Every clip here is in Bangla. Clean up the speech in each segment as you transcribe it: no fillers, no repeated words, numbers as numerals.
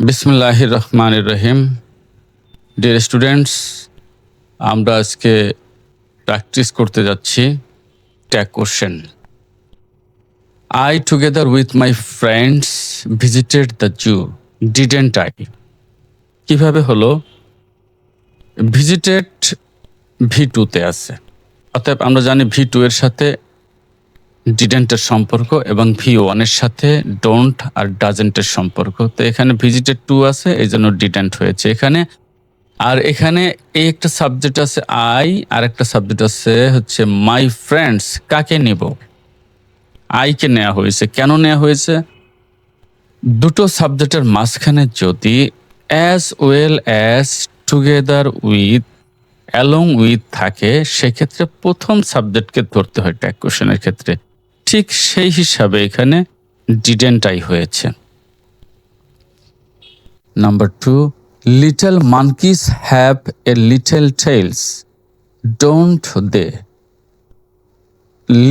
বিসমিল্লাহির রহমানির রহিম। ডিয়ার স্টুডেন্টস, আমরা আজকে প্র্যাকটিস করতে যাচ্ছি tag question. I together with my friends visited the zoo, didn't I. কিভাবে হলো? ভিজিটেড V2 তে আছে, অতএব আমরা জানি V2 এর সাথে ডিডেন্টের সম্পর্ক এবং V1 এর সাথে ডোন্ট আর ডাজেন্টের সম্পর্ক। তো এখানে ভিজিটেড 2 আছে, এই জন্য ডিডেন্ট হয়েছে এখানে। আর এখানে এই একটা সাবজেক্ট আছে আই, আর একটা সাবজেক্ট আছে হচ্ছে মাই ফ্রেন্ডস। কাকে নিব? আইকে নেওয়া হয়েছে। কেন নেওয়া হয়েছে? দুটো সাবজেক্টের মাঝখানে যদি as well as, together with, along with থাকে, সেক্ষেত্রে প্রথম সাবজেক্টকে ধরতে হয় ট্যাগ কোশ্চেনের ক্ষেত্রে। ঠিক সেই হিসাবে এখানে ডিডেন্ট আই হয়েছে। Number 2, little monkeys have a little tails, don't they?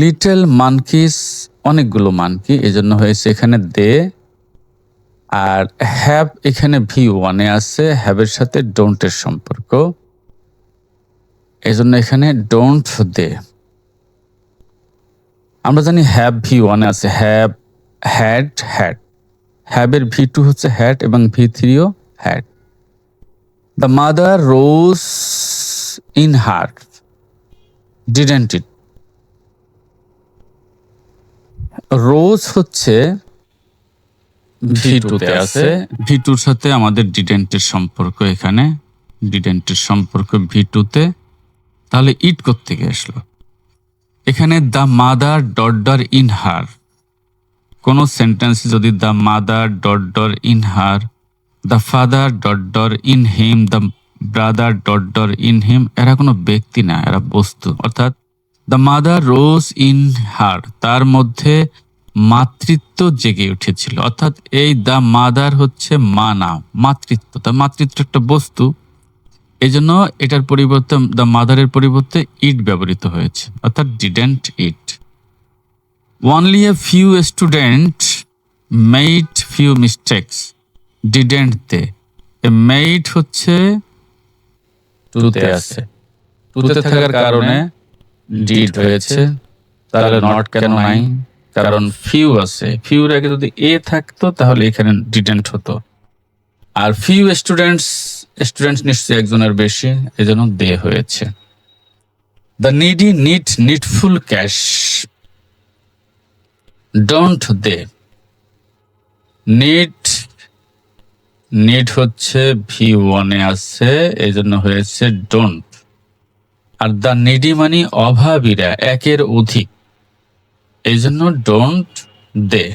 Little monkeys, অনেকগুলো মানকি, এই জন্য হয়েছে এখানে দে। আর হ্যাভ এখানে V1 এ আছে, হ্যাভের সাথে ডোন্টের সম্পর্ক, এই জন্য এখানে ডোন্ট দে। আমরা জানি হ্যাভ V1 এ আছে, হ্যাভ, হ্যাড, হ্যাড। হ্যাভের V2 হচ্ছে হ্যাড এবং V3ও had. The mother rose in her, didn't it? Rose হচ্ছে V2 তে আছে, V2 সাথে আমাদের ডিডেন্টের সম্পর্ক, এখানে ডিডেন্টের সম্পর্ক V2 তে। তাহলে ইট কোত্থেকে আসলো? এখানে the mother dot dot in her, কোন সেন্টেন্স যদি the mother dot dot in her, the father dot dot in him, the brother dot dot in হিম, এরা কোনো ব্যক্তি না, এরা বস্তু। অর্থাৎ দ্য মাদার রোজ ইন হার, তার মধ্যে মাতৃত্ব জেগে উঠেছিল। অর্থাৎ এই দ্য মাদার হচ্ছে মা না, মাতৃত্ব। তার মাতৃত্ব একটা বস্তু, এই জন্য এটার পরিবর্তে দ্য মাদারের পরিবর্তে ইট ব্যবহৃত হয়েছে, অর্থাৎ didn't it. Only a few student made few mistakes, didn't they? Made হচ্ছে টুতে আছে, টুতে থাকার কারণে ডিড হয়েছে। তাহলে নট কেন নাই? কারণ ফিউ আছে, ফিউর আগে যদি এ থাকতো তাহলে এখানে ডিডেন্ট হতো। আর ফিউ স্টুডেন্টস নিশ্চয়ই একজনের বেশি, এজন্য দে হয়েছে। The needy need needful cash, don't they? Need হচ্ছে V1 এ আছে, এই জন্য হয়েছে ডোন্ট। আর দ্য নিডি মানে অভাবীরা, একের অধিক, এই জন্য don't they.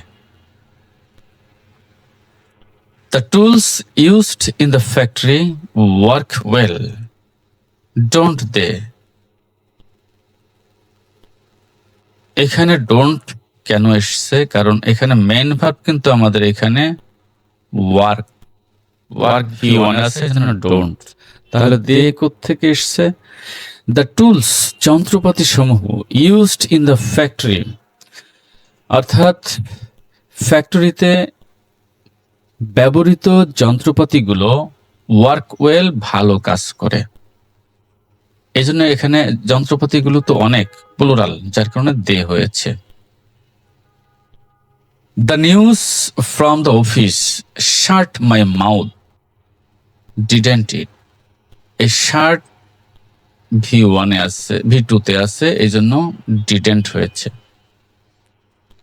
The tools used in the factory work well, don't they? এখানে ডোন্ট কেন এসছে? কারণ এখানে মেইন ভার্ব কিন্তু আমাদের এখানে ওয়ার্ক, ওয়ার্ক V1 আছে, এজন্য ডোন্ট। তাহলে দে কোত্থেকে এসছে? দ্য টুলস, যন্ত্রপাতি সমূহ, ইউজড ইন দ্য ফ্যাক্টরি, অর্থাৎ ফ্যাক্টরিতে ব্যবহৃত যন্ত্রপাতিগুলো ওয়ার্ক ওয়েল, ভালো কাজ করে। এই জন্য এখানে যন্ত্রপাতিগুলো তো অনেক, প্লুরাল, যার কারণে দে হয়েছে। The news from the office shut my mouth, didn't it? এই শার্ট V1 এ আছে, V2 তে আছে, এই জন্য ডিডেন্ট হয়েছে।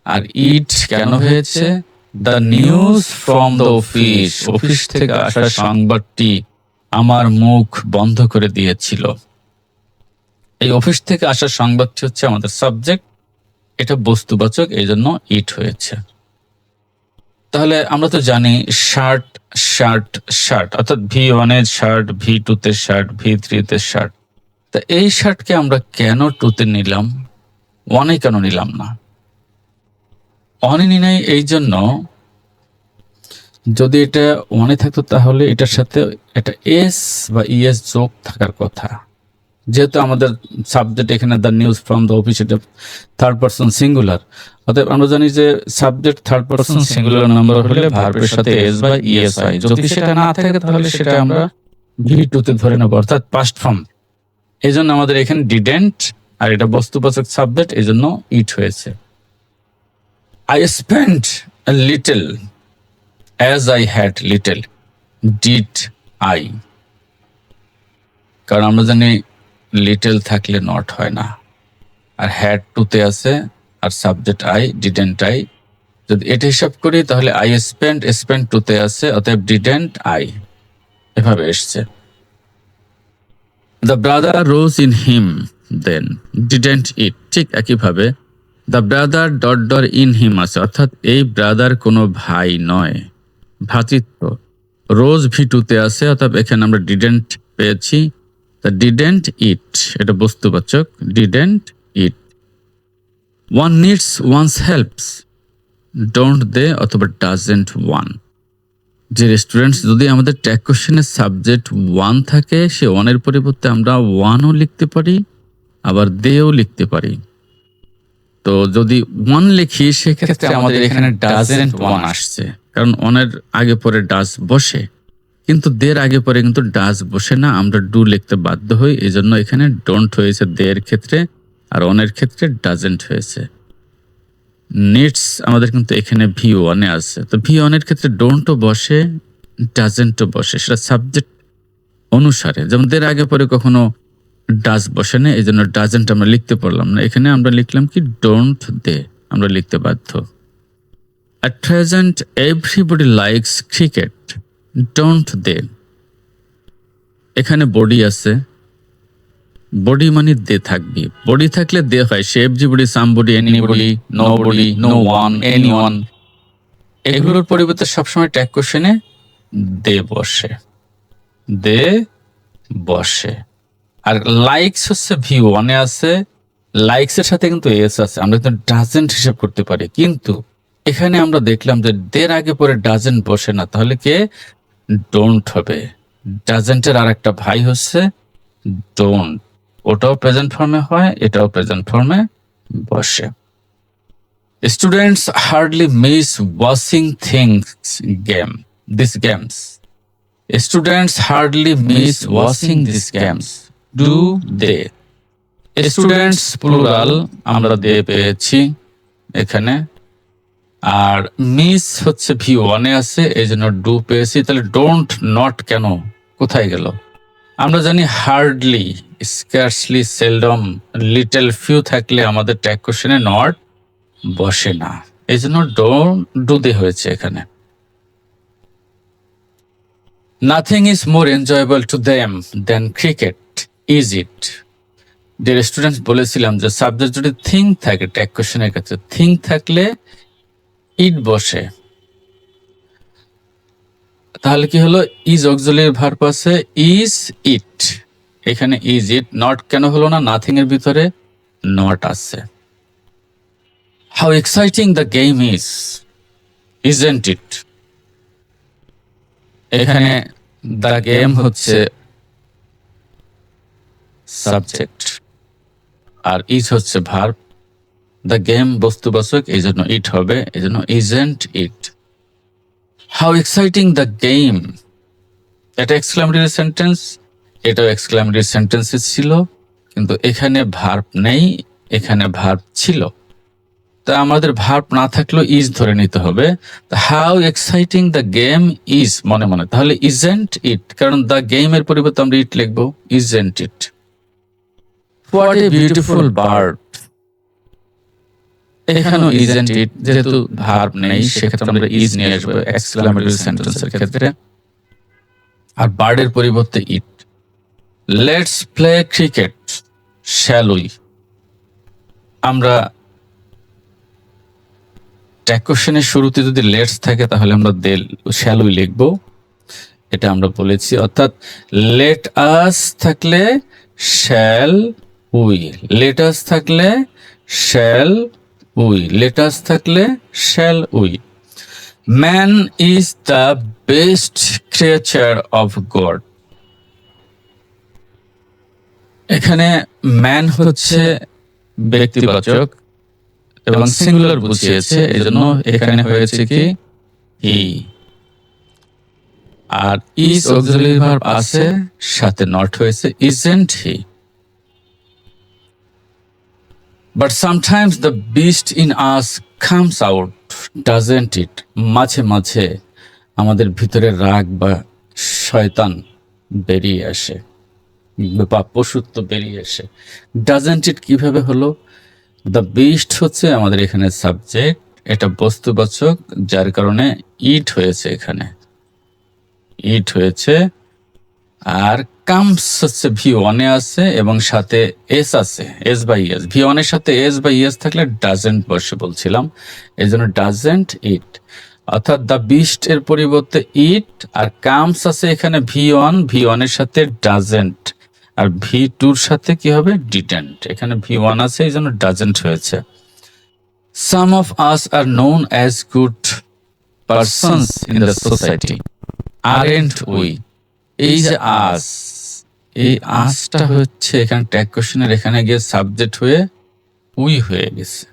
আর ইট কেন হয়েছে? The news from the office, office থেকে আসা সংবাদটি আমার মুখ বন্ধ করে দিয়েছিল। এই অফিস থেকে আসা সংবাদটি হচ্ছে আমাদের সাবজেক্ট, এটা বস্তুবাচক, এই জন্য ইট হয়েছে। তাহলে আমরা তো জানি শার্ট, শার্ট, শার্ট, অর্থাৎ V1 এর শার্ট, V2 তে শার্ট, V3 তে শার্ট। তা এই শার্টকে আমরা কেন 2 তে নিলাম, 1 এ কেন নিলাম না? 1 এ নি নাই এই জন্য, যদি এটা 1 এ থাকতো তাহলে এটার সাথে একটা এস বা ইএস যোগ থাকার কথা, যেহেতু আমাদের সাবজেক্ট এখানে the news from the office, এটা থার্ড পারসন সিঙ্গুলার, অতএব আমরা জানি যে subject third person singular number হলে ভার্বের সাথে এস বা ইএস হয়। যদি সেটা না থাকে তাহলে সেটা আমরা V2 তে ধরে নেব, অর্থাৎ পাস্ট ফর্ম। এই জন্য আমাদের এখানে ডিডেন্ট, আর এটা বস্তুবাচক সাবজেক্ট, এই জন্য ইট হয়েছে। I spent a little as I had little, did I, কারণ আমরা জানি লিটল থাকলে নট হয় না, আর হ্যাড টুতে আছে, আর সাবজেক্ট আই, ডিডেন্ট আই। যদি এটা হিসাব করি তাহলে আই স্পেন্ট, স্পেন্ট টুতে আছে, অতএব ডিডেন্ট আই, এভাবে এসছে। The brother rose in him then, didn't it, ঠিক একইভাবে the brother dot dot in him আছে, অর্থাৎ এই ব্রাদার কোনো ভাই নয়, ভ্রাতৃত্ব। রোজ V2 তে আছে, অর্থাৎ এখানে আমরা ডিডেন্ট পেয়েছি, দ্য ডিডেন্ট ইট, এটা বস্তুবাচক, didn't it. One needs one's helps, don't they অথবা ডাজেন্ট ওয়ান। যে স্টুডেন্টস, যদি আমাদের ট্যাগ কোশ্চেনের সাবজেক্ট ওয়ান থাকে, সে ওয়ানের পরিবর্তে আমরা ওয়ানও লিখতে পারি, আবার দেও লিখতে পারি। তো যদি ওয়ান লিখি সেক্ষেত্রে আমাদের এখানে ডাজেন্ট ওয়ান আসছে, কারণ ওয়ানের আগে পরে ডাজ বসে, কিন্তু দের আগে পরে কিন্তু ডাজ বসে না, আমরা ডু লিখতে বাধ্য হই, এই জন্য এখানে ডোন্ট হয়েছে দের ক্ষেত্রে, আর ওয়ানের ক্ষেত্রে ডাজেন্ট হয়েছে। নিডস আমাদের কিন্তু এখানে V1 এ আছে, তো V1 এর ক্ষেত্রে ডোন্টও বসে, ডাজেন্টও বসে, সেটা সাবজেক্ট অনুসারে। যেমন দের আগে পরে কখনো ডাজ বসে না, এই জন্য ডাজেন্ট আমরা লিখতে পারলাম না, এখানে আমরা লিখলাম কি ডোন্ট দে, আমরা লিখতে বাধ্য। At present everybody likes cricket, don't they? এখানে বডি আছে, বডি মানে দে থাকবে, বডি থাকলে দে হয়, সে everybody, somebody, anybody, nobody, no one, anyone, এগুলোর পরিবর্তে সবসময় ট্যাগ কোশ্চেনে দে বসে, দে বসে। আর লাইকস হচ্ছে V1 এ আছে, লাইকস এর সাথে কিন্তু এস আছে, আমরা কিন্তু ডাজেন্ট হিসাব করতে পারি, কিন্তু এখানে আমরা দেখলাম যে দের আগে পরে ডাজেন্ট বসে না, তাহলে কে ডোন্ট হবে। ডাজেন্টের আর একটা ভাই হচ্ছে ডোন্ট, ওটাও প্রেজেন্ট ফর্মে হয়, এটাও প্রেজেন্ট ফর্মে বসে। Students hardly miss watching this games, students hardly miss watching this games, do they. Students plural, আমরা দে পেয়েছি এখানে, আর মিস হচ্ছে V1 এ আছে, এই জন্য ডু পেয়েছি। তাহলে ডোন্ট নট কেন, কোথায় গেল? আমরা জানি hardly, scarcely, seldom, little, few থাকলে আমাদের ট্যাগ কোশ্চেনে নট বসে না, এই জন্য ডোন্ট ডু দে হয়েছে এখানে। Nothing is more enjoyable to them than cricket, is it? Dear students, বলেছিলাম যে সাবজেক্ট যদি থিং থাকে ট্যাগ কোশ্চেনের ক্ষেত্রে, থিং থাকলে ইট বসে, তাহলে কি হলো, ইজ অক্সিলারি ভার্ব আছে, ইজ ইট, এখানে ইজ ইট। নট কেন হলো না, নাথিং এর ভিতরে নট আছে। How exciting the game is, isn't it? এখানে দ্য গেম হচ্ছে সাবজেক্ট, আর ইজ হচ্ছে ভার্ব, দ্য গেম বস্তুবাচক, এই জন্য ইট হবে, এই জন্য isn't it. How exciting the game, এটা এক্সক্লামেটরি সেন্টেন্স, এটাও এক্সক্লামেটরি সেন্টেন্স ছিল, কিন্তু এখানে ভার্ব নেই, এখানে ভার্ব ছিল, তা আমাদের ভার্ব না থাকলেও ইজ ধরে নিতে হবে। How exciting the game is, মনে মনে, তাহলে ইজন্ট ইট, কারণ দ্য গেমের পরিবর্তে আমরা ইট লিখবো, isn't it. What a beautiful bird, এখানেও ইজন্ট ইট, যেহেতু ভার্ব নেই সেক্ষেত্রে আমরা ইজ নিয়ে আসবো এক্সক্লামেটরি সেন্টেন্সের ক্ষেত্রে, আর বার্ডের পরিবর্তে it. Let's play cricket, shall we? আমরা ট্যাগ কোশ্চেনের শুরুতে যদি লেটস থাকে তাহলে আমরা শ্যাল উই লিখবো, এটা আমরা বলেছি। অর্থাৎ লেট আস থাকলে শ্যাল উই, লেট আস থাকলে শ্যাল উই, লেট আস থাকলে shall we. Man is the best creature of god, এখানে ম্যান হচ্ছে ব্যক্তিবাচক এবং সিঙ্গুলার বুঝিয়েছে, এজন্য এখানে হয়েছে কি হি। আর ইজ অক্সিলারি ভার্ব আছে, সাথে নট হয়েছে isn't he. But sometimes the beast in us comes out, doesn't it? মাঝে মাঝে আমাদের ভিতরে রাগ বা শয়তান বেরিয়ে আসে বা পশুত্ব বেরিয়ে আসে। ডাজেন্ট ইট কিভাবে হলো? দ্য বিস্ট হচ্ছে আমাদের এখানে সাবজেক্ট, এটা বস্তুবাচক, যার কারণে ইট হয়েছে, এখানে ইট হয়েছে। আর কামস হচ্ছে ভি ওয়ানে আছে এবং সাথে এস আছে, এস বাই এস। ভি ওয়ানের সাথে এস বাই এস থাকলে ডাজেন্ট বসে বলছিলাম, এই জন্য ডাজেন্ট ইট। অর্থাৎ দ্য বিস্ট এর পরিবর্তে ইট, আর কামস আছে এখানে ভি ওয়ানের সাথে ডাজেন্ট, আর ভি টুর সাথে কি হবে ডিডেন্ট। এখানে ভি ওয়ান আছে, এই জন্য ডাজেন্ট হয়েছে। Some of us are known as good persons in the society, aren't we. এই যে আস, এই আসটা হচ্ছে এখানে ট্যাগ কোশ্চেনের এখানে গিয়ে সাবজেক্ট হয়ে উই হয়ে গেছে।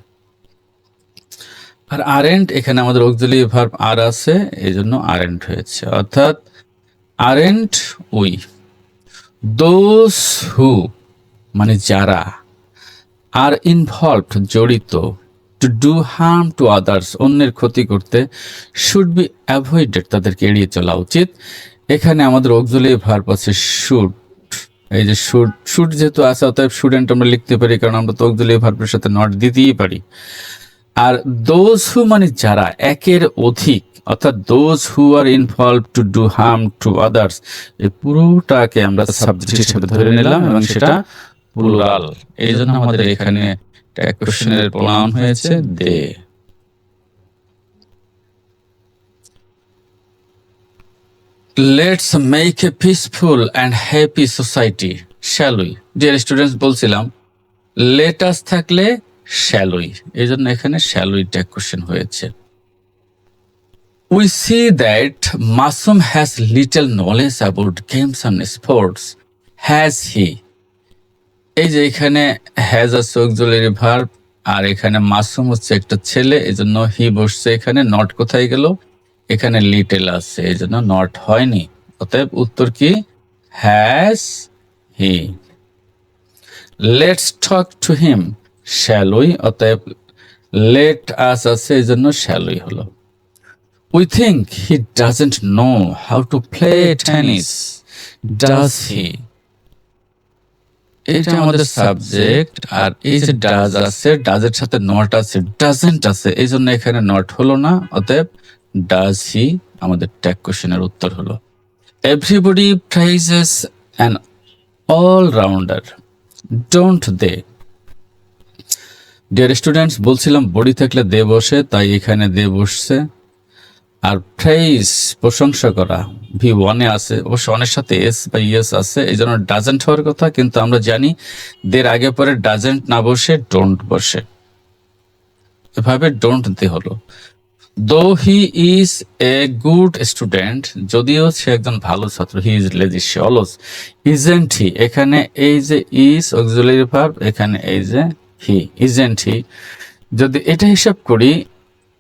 আর আরেন্ট এখানে আমাদের অক্সিলারি ভার্ব আর আছে, এই জন্য আরেন্ট হয়েছে। অর্থাৎ আরেন্ট উই দোজ হু মানে যারা, আর ইনভলভড জড়িত, two do harm to others অন্যের ক্ষতি করতে, শুড বি অ্যাভয়েডেড তাদেরকে এড়িয়ে চলা উচিত। এখানে আমাদের অক্সিলারি ভার্ব আছে শুড, এই যে শুড, শুড যেহেতু আছে অতএব শুডেন্ট আমরা লিখতে পারি, কারণ আমরা তো অক্সিলারি ভার্বের সাথে নট দিতেই পারি। আর দোজ হু মানে যারা, একের অধিক, অর্থাৎ those who are involve to do harm to others, এই পুরোটাকে আমরা সাবজেক্ট হিসেবে ধরে নিলাম এবং সেটা প্লুরাল। এই জন্য আমাদের এখানে ট্যাগ কোশ্চেনের প্রোনাউন হয়েছে they. Let's make a peaceful and happy society, shall we. Dear students, বলছিলাম লেট আস থাকলে শ্যাল উই, এই জন্য এখানে শ্যাল উই ট্যাগ কোশ্চেন হয়েছে। We see that Masum has little knowledge about games and sports. Has he? এই যে এখানে হ্যাজ আছে অক্সিলারি ভার্ব, আর এখানে মাসুম হচ্ছে একটা ছেলে, এই জন্য হি বসছে এখানে। নট কোথায় গেল? এখানে লিটেল আছে, এই জন্য নট হয়নি। অতএব উত্তর কি? Has he. Let's talk to him, shall we. অতএব লেট আস আছে, এই জন্য শ্যাল উই হলো। We think he doesn't know how to play tennis, does he? এটা আমাদের সাবজেক্ট, আর এই যে ডাজ আছে, ডাজের সাথে নট আছে, ডাজেন্ট আছে, এই জন্য এখানে নট হলো না। অতএব ডাজ হি আমাদের ট্যাগ কোশ্চেনের উত্তর হলো। Everybody praises an allrounder, don't they? Dear students, বলছিলাম বডি থাকলে দে বসে, তাই এখানে দে বসছে। আর প্রেইজ প্রশংসা করা, ভি ওয়ানে আছে, অবশ্য ওয়ানের সাথে এস বা ইয়েস আছে, এই জন্য ডাজেন্ট হওয়ার কথা। কিন্তু আমরা জানি দের আগে পরে ডাজেন্ট না বসে ডোন্ট বসে, এভাবে ডোন্ট দে হলো। দো he is a good student, যদিও সে একজন ভালো ছাত্র, হি ইজ লেজি, সে অলস। ইজেন্ট হি, এখানে এই যে ইজ অক্সিলারি ভার্ব, এখানে এই যে হি, ইজেন্ট হি। যদি এটা হিসাব করি,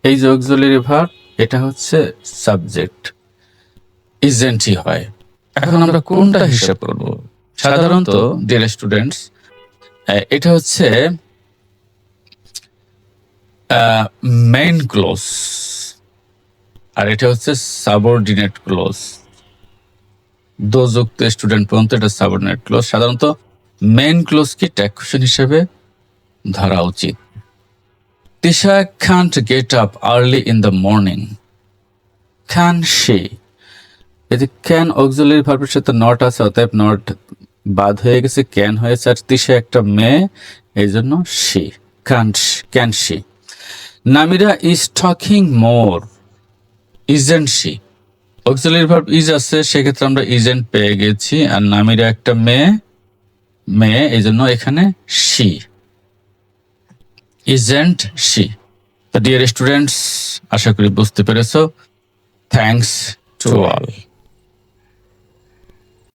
এই যে অক্সিলারি ভার্ব, এটা হচ্ছে সাবজেক্ট, ইজেন্ট হি হয়। এখন আমরা কোনটা হিসাব করব? সাধারণত ডিয়ার স্টুডেন্টস, এটা হচ্ছে মেইন ক্লোজ, আর এটা হচ্ছে সাবঅর্ডিনেট ক্লোজ। দো যুক্ত স্টুডেন্ট পর্যন্ত এটা সাবঅর্ডিনেট ক্লোজ। সাধারণত মেইন ক্লোজ কি ট্যাগ কোশ্চেন হিসেবে ধরা উচিত। Tisha can't get up early in the morning. Can she? এতে ক্যান অক্সিলারি ভার্বের সাথে নট আছে, অতএব নট বাদ হয়ে গেছে, ক্যান হয়েছে। আর তিশা একটা মেয়ে, এই জন্য she, can she. Namira is talking more, isn't she? Auxiliary verb is আছে, সেক্ষেত্রে আমরা ইজেন্ট পেয়ে গেছি। আর নামিরা একটা মেয়ে, এই জন্য এখানে শি, ইজেন্ট শি। তো ডিয়ার স্টুডেন্টস, আশা করি বুঝতে পেরেছো। Thanks to all.